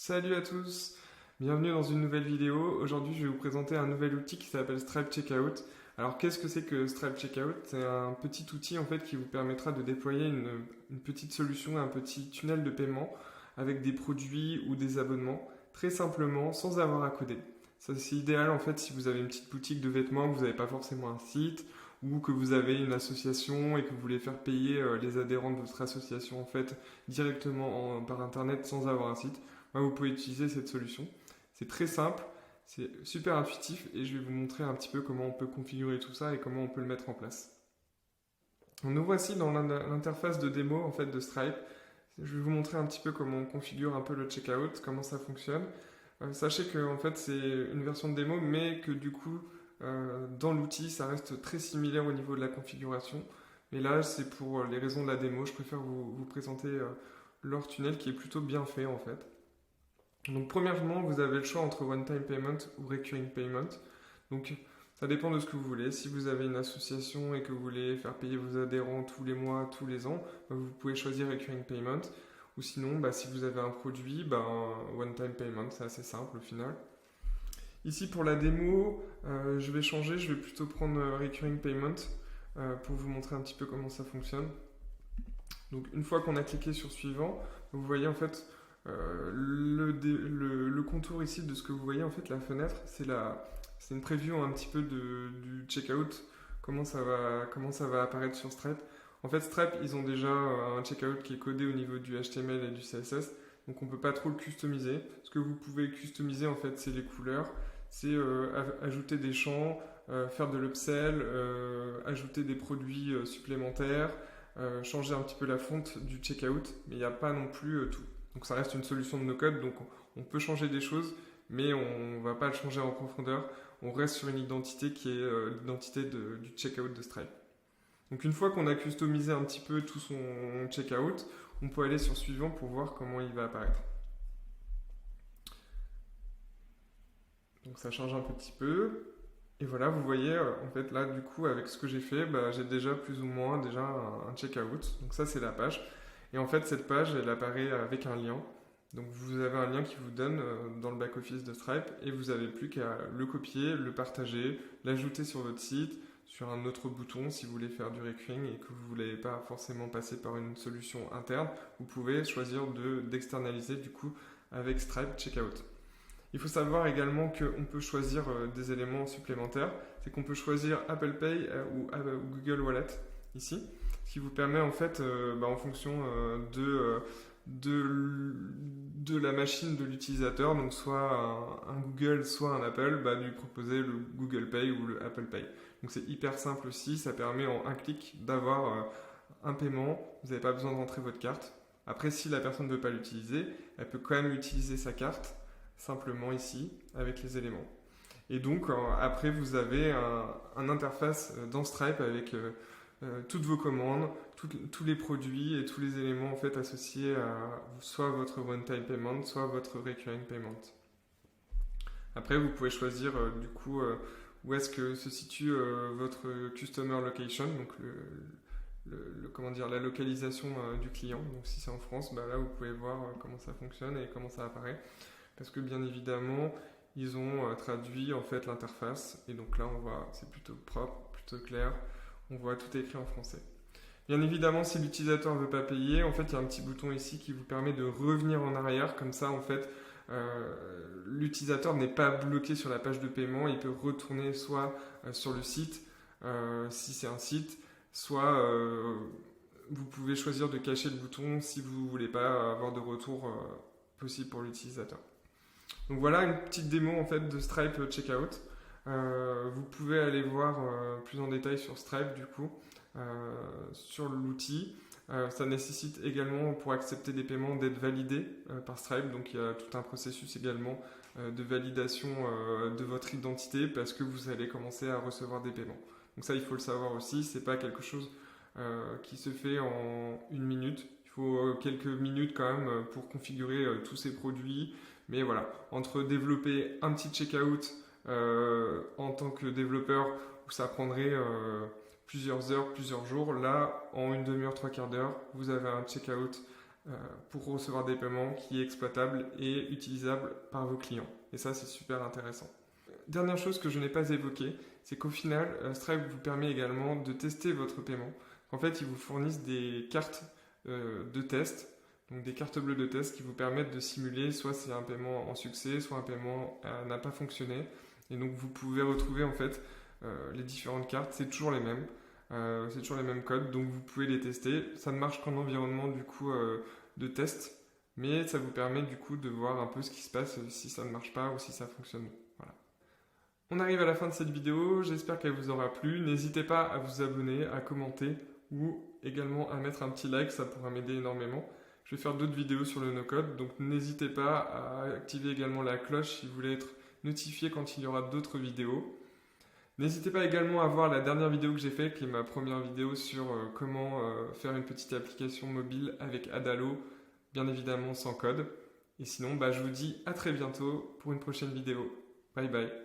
Salut à tous, bienvenue dans une nouvelle vidéo. Aujourd'hui, je vais vous présenter un nouvel outil qui s'appelle Stripe Checkout. Alors, qu'est-ce que c'est que Stripe Checkout? C'est un petit outil en fait qui vous permettra de déployer une petite solution, un petit tunnel de paiement avec des produits ou des abonnements très simplement sans avoir à coder. Ça, c'est idéal en fait si vous avez une petite boutique de vêtements, que vous n'avez pas forcément un site ou que vous avez une association et que vous voulez faire payer les adhérents de votre association en fait directement par internet sans avoir un site. Vous pouvez utiliser cette solution. C'est très simple, c'est super intuitif et je vais vous montrer un petit peu comment on peut configurer tout ça et comment on peut le mettre en place. Nous voici dans l'interface de démo en fait de Stripe. Je vais vous montrer un petit peu comment on configure un peu le checkout, comment ça fonctionne. Sachez que en fait c'est une version de démo mais que du coup dans l'outil ça reste très similaire au niveau de la configuration. Mais là c'est pour les raisons de la démo, je préfère vous présenter leur tunnel qui est plutôt bien fait en fait. Donc premièrement, vous avez le choix entre one-time payment ou recurring payment. Donc ça dépend de ce que vous voulez. Si vous avez une association et que vous voulez faire payer vos adhérents tous les mois, tous les ans, vous pouvez choisir recurring payment. Ou sinon, si vous avez un produit, one-time payment, c'est assez simple au final. Ici pour la démo, je vais changer, je vais plutôt prendre recurring payment pour vous montrer un petit peu comment ça fonctionne. Donc une fois qu'on a cliqué sur suivant, vous voyez en fait le contour ici de ce que vous voyez en fait la fenêtre, c'est une preview un petit peu du checkout, comment ça va apparaître sur Stripe. En fait Stripe ils ont déjà un checkout qui est codé au niveau du HTML et du CSS, donc on peut pas trop le customiser. Ce que vous pouvez customiser en fait c'est les couleurs, c'est ajouter des champs, faire de l'upsell, ajouter des produits supplémentaires, changer un petit peu la fonte du checkout, mais il n'y a pas non plus tout. Donc ça reste une solution de no-code, donc on peut changer des choses, mais on ne va pas le changer en profondeur. On reste sur une identité qui est l'identité du checkout de Stripe. Donc une fois qu'on a customisé un petit peu tout son checkout, on peut aller sur suivant pour voir comment il va apparaître. Donc ça change un petit peu. Et voilà, vous voyez, en fait là du coup avec ce que j'ai fait, j'ai déjà plus ou moins un checkout. Donc ça c'est la page. Et en fait, cette page, elle apparaît avec un lien. Donc vous avez un lien qui vous donne dans le back-office de Stripe et vous n'avez plus qu'à le copier, le partager, l'ajouter sur votre site, sur un autre bouton si vous voulez faire du recurring et que vous ne voulez pas forcément passer par une solution interne. Vous pouvez choisir d'externaliser du coup avec Stripe Checkout. Il faut savoir également qu'on peut choisir des éléments supplémentaires. C'est qu'on peut choisir Apple Pay ou Google Wallet ici, ce qui vous permet en fait, en fonction de la machine de l'utilisateur, donc soit un Google, soit un Apple, de lui proposer le Google Pay ou le Apple Pay. Donc c'est hyper simple aussi, ça permet en un clic d'avoir un paiement, vous n'avez pas besoin de rentrer votre carte. Après, si la personne ne veut pas l'utiliser, elle peut quand même utiliser sa carte simplement ici avec les éléments. Et donc après vous avez un interface dans Stripe avec toutes vos commandes, tous les produits et tous les éléments en fait associés à soit votre one-time payment, soit votre recurring payment. Après vous pouvez choisir du coup où est-ce que se situe votre customer location, donc comment dire, la localisation du client. Donc si c'est en France, là vous pouvez voir comment ça fonctionne et comment ça apparaît. Parce que bien évidemment, ils ont traduit en fait l'interface et donc là on voit, c'est plutôt propre, plutôt clair, on voit tout écrit en français. Bien évidemment, si l'utilisateur ne veut pas payer, en fait il y a un petit bouton ici qui vous permet de revenir en arrière, comme ça en fait l'utilisateur n'est pas bloqué sur la page de paiement, il peut retourner soit sur le site, si c'est un site, soit vous pouvez choisir de cacher le bouton si vous ne voulez pas avoir de retour possible pour l'utilisateur. Donc voilà une petite démo en fait de Stripe Checkout. Vous pouvez aller voir plus en détail sur Stripe du coup, sur l'outil. Ça nécessite également pour accepter des paiements d'être validé par Stripe. Donc il y a tout un processus également de validation de votre identité parce que vous allez commencer à recevoir des paiements. Donc ça il faut le savoir aussi, c'est pas quelque chose qui se fait en une minute. Il faut quelques minutes quand même pour configurer tous ces produits. Mais voilà, entre développer un petit checkout en tant que développeur où ça prendrait plusieurs heures, plusieurs jours, là, en une demi-heure, trois quarts d'heure, vous avez un checkout pour recevoir des paiements qui est exploitable et utilisable par vos clients. Et ça, c'est super intéressant. Dernière chose que je n'ai pas évoquée, c'est qu'au final, Stripe vous permet également de tester votre paiement. En fait, ils vous fournissent des cartes de test, donc des cartes bleues de test qui vous permettent de simuler soit c'est un paiement en succès, soit un paiement n'a pas fonctionné. Et donc vous pouvez retrouver en fait les différentes cartes, c'est toujours les mêmes. C'est toujours les mêmes codes, donc vous pouvez les tester. Ça ne marche qu'en environnement du coup de test, mais ça vous permet du coup de voir un peu ce qui se passe si ça ne marche pas ou si ça fonctionne. Voilà. On arrive à la fin de cette vidéo, j'espère qu'elle vous aura plu. N'hésitez pas à vous abonner, à commenter ou également à mettre un petit like, ça pourra m'aider énormément. Je vais faire d'autres vidéos sur le no-code, donc n'hésitez pas à activer également la cloche si vous voulez être notifié quand il y aura d'autres vidéos. N'hésitez pas également à voir la dernière vidéo que j'ai faite, qui est ma première vidéo sur comment faire une petite application mobile avec Adalo, bien évidemment sans code. Et sinon, je vous dis à très bientôt pour une prochaine vidéo. Bye bye.